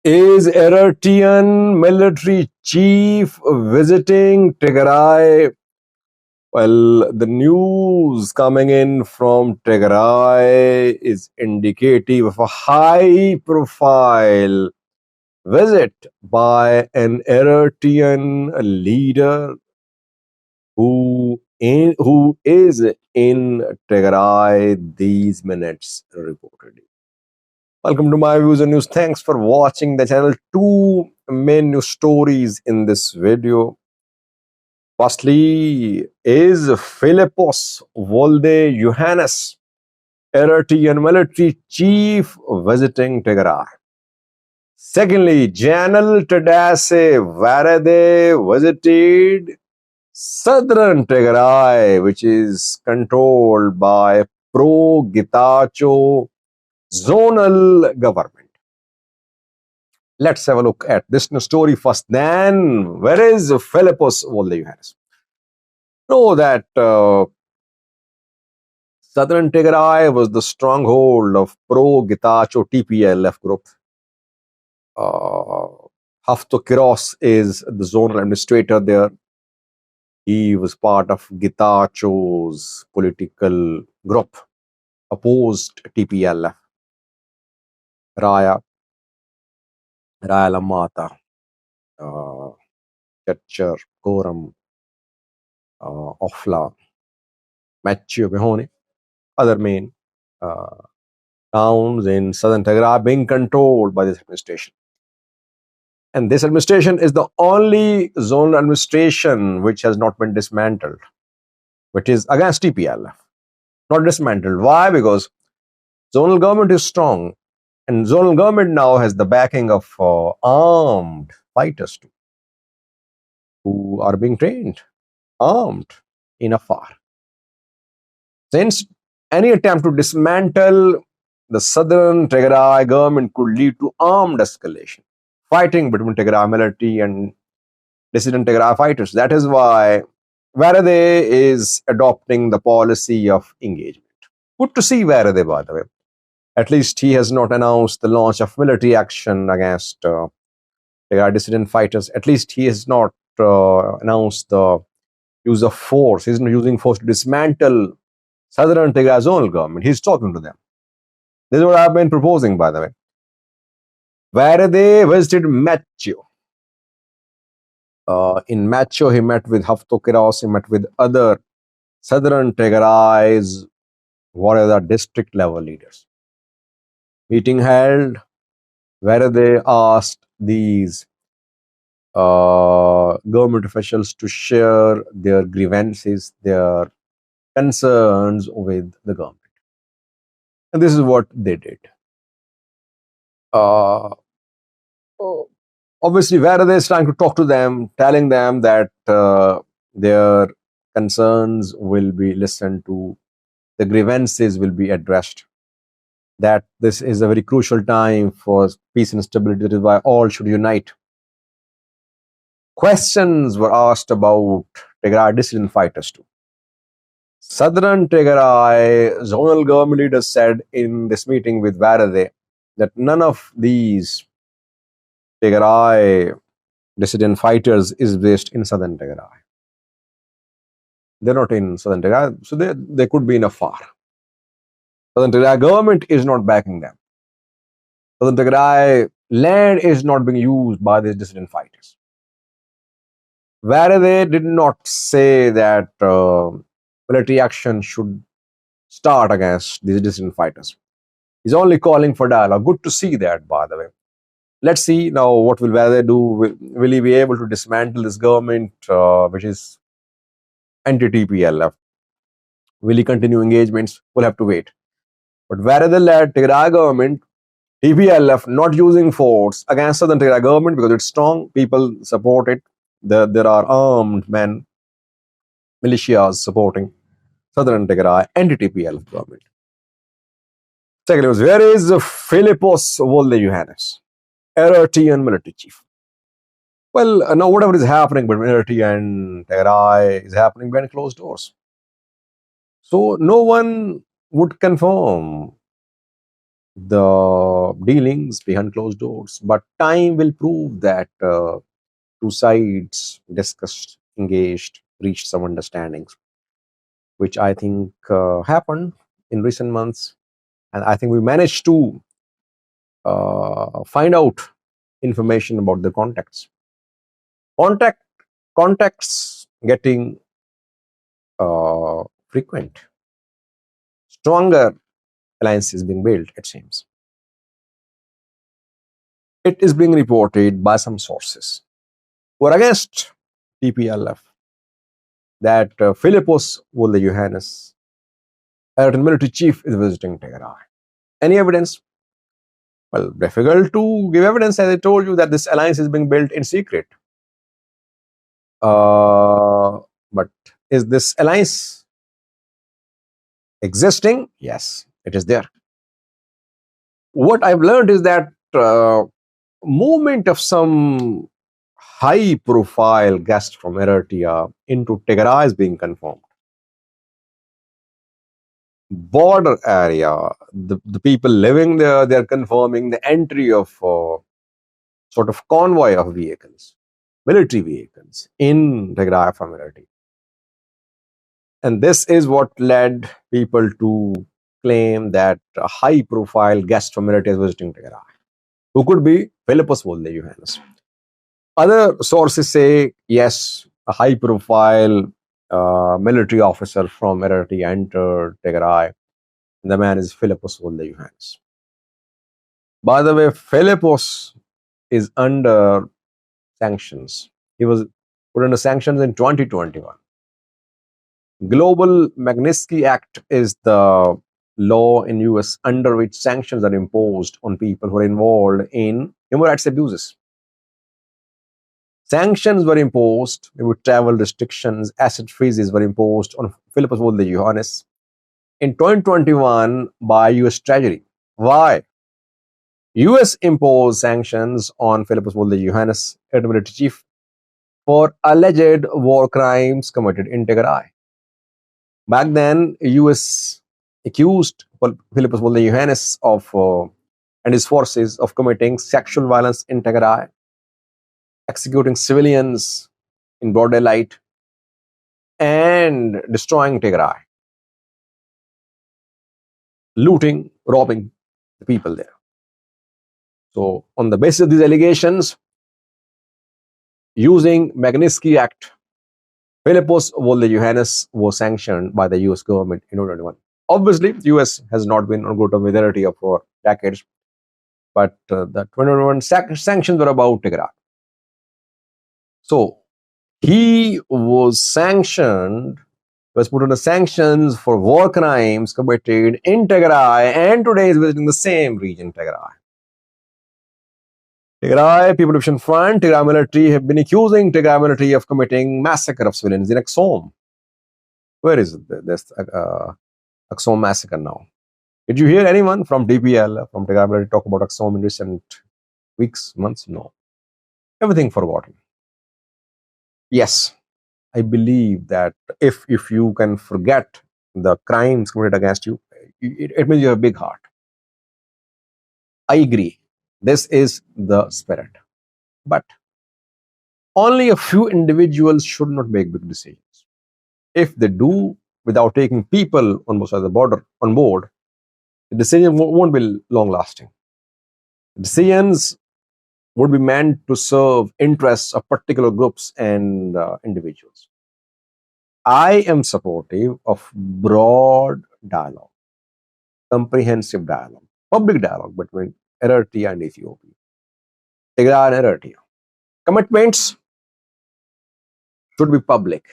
Is Eritrean military chief visiting Tigray? Well, the news coming in from Tigray is indicative of a high profile visit by an Eritrean leader who is in Tigray these minutes reportedly. Welcome to my views and news. Thanks for watching the channel. Two main news stories in this video. Firstly, is Philippos Volde Johannes, Eritrean military chief, visiting Tigray. Secondly, General Tadesse Werede visited southern Tigray, which is controlled by pro-Getachew zonal government. Let's have a look at this story first. Then, where is Philippos Volde Johannes? Know that southern Tigray was the stronghold of pro-Getachew TPLF group. Hafto Kiros is the zonal administrator there. He was part of Getachew's political group, opposed TPLF. Raya Lamata, Churcher, Koram, Ofla, Matthew Behone, other main towns in southern Tigray are being controlled by this administration. And this administration is the only zonal administration which has not been dismantled, which is against TPLF. Not dismantled. Why? Because zonal government is strong, and zonal government now has the backing of armed fighters too, who are being trained, armed in Afar. Since any attempt to dismantle the southern Tigray government could lead to armed escalation, fighting between Tigray military and dissident Tigray fighters. That is why Werede is adopting the policy of engagement. Good to see Werede, by the way. At least he has not announced the launch of military action against Tigray dissident fighters. At least he has not announced the use of force. He's not using force to dismantle southern Tigray zonal government. He's talking to them. This is what I've been proposing, by the way. Werede visited Macho. In Macho, he met with Hafto Kiros, he met with other southern Tigray's warrior district level leaders. Meeting held where they asked these government officials to share their grievances, their concerns with the government. And this is what they did. Obviously, Werede is trying to talk to them, telling them that their concerns will be listened to, the grievances will be addressed, that this is a very crucial time for peace and stability. That is why all should unite. Questions were asked about Tigray dissident fighters too. Southern Tigray zonal government leaders said in this meeting with Werede that none of these Tigray dissident fighters is based in southern Tigray. They're not in southern Tigray, so they could be in Afar. Southern Tigray government is not backing them. Southern Tigray land is not being used by these dissident fighters. Werede did not say that military action should start against these dissident fighters. He's only calling for dialogue. Good to see that, by the way. Let's see now what will Werede do. Will he be able to dismantle this government, which is anti-TPLF? Will he continue engagements? We'll have to wait. But Werede-led Tigray government, TPLF not using force against southern Tigray government because it's strong, people support it. There are armed men, militias supporting southern Tigray anti-TPLF government. Second news, where is Philippos Volde Johannes, Eritrean military chief? Well, now whatever is happening between Eritrea and Tigray is happening behind closed doors. So no one would confirm the dealings behind closed doors. But time will prove that two sides discussed, engaged, reached some understandings, which I think happened in recent months. And I think we managed to find out information about the contacts. Contact Contacts getting frequent, stronger alliances being built. It seems it is being reported by some sources who are against TPLF that Philippos Johannes, Eritrean military chief, is visiting Tigray. Any evidence? Well, difficult to give evidence, as I told you, that this alliance is being built in secret. But is this alliance existing? Yes, it is there. What I've learned is that movement of some high-profile guest from Eritrea into Tigray is being confirmed. Border area, the people living there, they're confirming the entry of sort of convoy of vehicles, military vehicles in Tigray from Eritrea. And this is what led people to claim that a high-profile guest from Eritrea is visiting Tigray, who could be Philippos Johannes. Other sources say, yes, a high-profile military officer from Eritrea entered Tigray. The man is Philippos Johannes. By the way, Philippos is under sanctions. He was put under sanctions in 2021. Global Magnitsky Act is the law in US under which sanctions are imposed on people who are involved in human rights abuses. Sanctions were imposed, with travel restrictions, asset freezes were imposed on Philippos Johannes in 2021 by US Treasury. Why? US imposed sanctions on Philippos Johannes, military chief, for alleged war crimes committed in Tigray. Back then, US accused Philippos Johannes of and his forces of committing sexual violence in Tigray, executing civilians in broad daylight, and destroying Tigray, looting, robbing the people there. So, on the basis of these allegations, using Magnitsky Act, Philippos Johannes was sanctioned by the US government in 2021. Obviously, the US has not been on good terms with Eritrea for decades, but the 2021 sanctions were about Tigray. So, he was sanctioned, was put under sanctions for war crimes committed in Tigray, and today is visiting the same region, Tigray. Tigray People Liberation Front, Tigray military have been accusing Tigray military of committing massacre of civilians in Axom. Where is this Axom massacre now? Did you hear anyone from DPL, from Tigray military, talk about Axom in recent weeks, months? No. Everything forgotten. Yes, I believe that if you can forget the crimes committed against you, it means you have a big heart. I agree. This is the spirit. But only a few individuals should not make big decisions. If they do without taking people on both sides of the border on board, the decision won't be long lasting. Decisions would be meant to serve interests of particular groups and individuals. I am supportive of broad dialogue, comprehensive dialogue, public dialogue between Eritrea and Ethiopia, Tigray and Eritrea. Commitments should be public.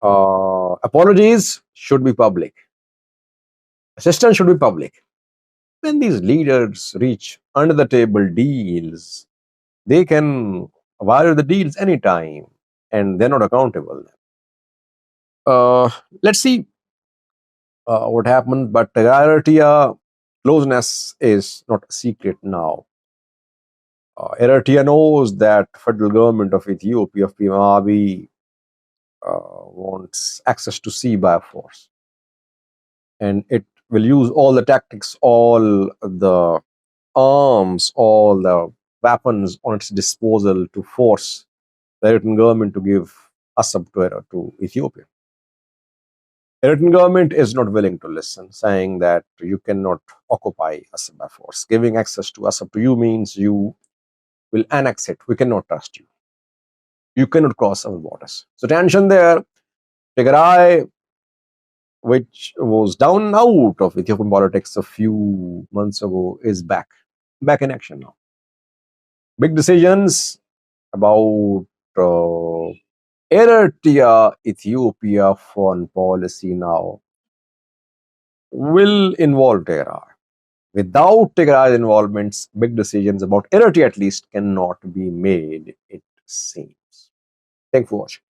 Apologies should be public. Assistance should be public. When these leaders reach under the table deals, they can violate the deals anytime and they're not accountable. Let's see what happened, but Eritrea closeness is not a secret now. Eritrea knows that federal government of Ethiopia, of Abiy, wants access to sea by force, and it will use all the tactics, all the arms, all the weapons on its disposal to force the Eritrean government to give Assab to Ethiopia. Eritrean government is not willing to listen, saying that you cannot occupy Assab by force. Giving access to Assab to you means you will annex it. We cannot trust you. You cannot cross our borders. So tension there. Tigray, which was down and out of Ethiopian politics a few months ago, is back in action now. Big decisions about Eritrea, Ethiopia foreign policy now will involve Tigray. Without Tigray's involvements, big decisions about Eritrea at least cannot be made, it seems. Thanks for watching.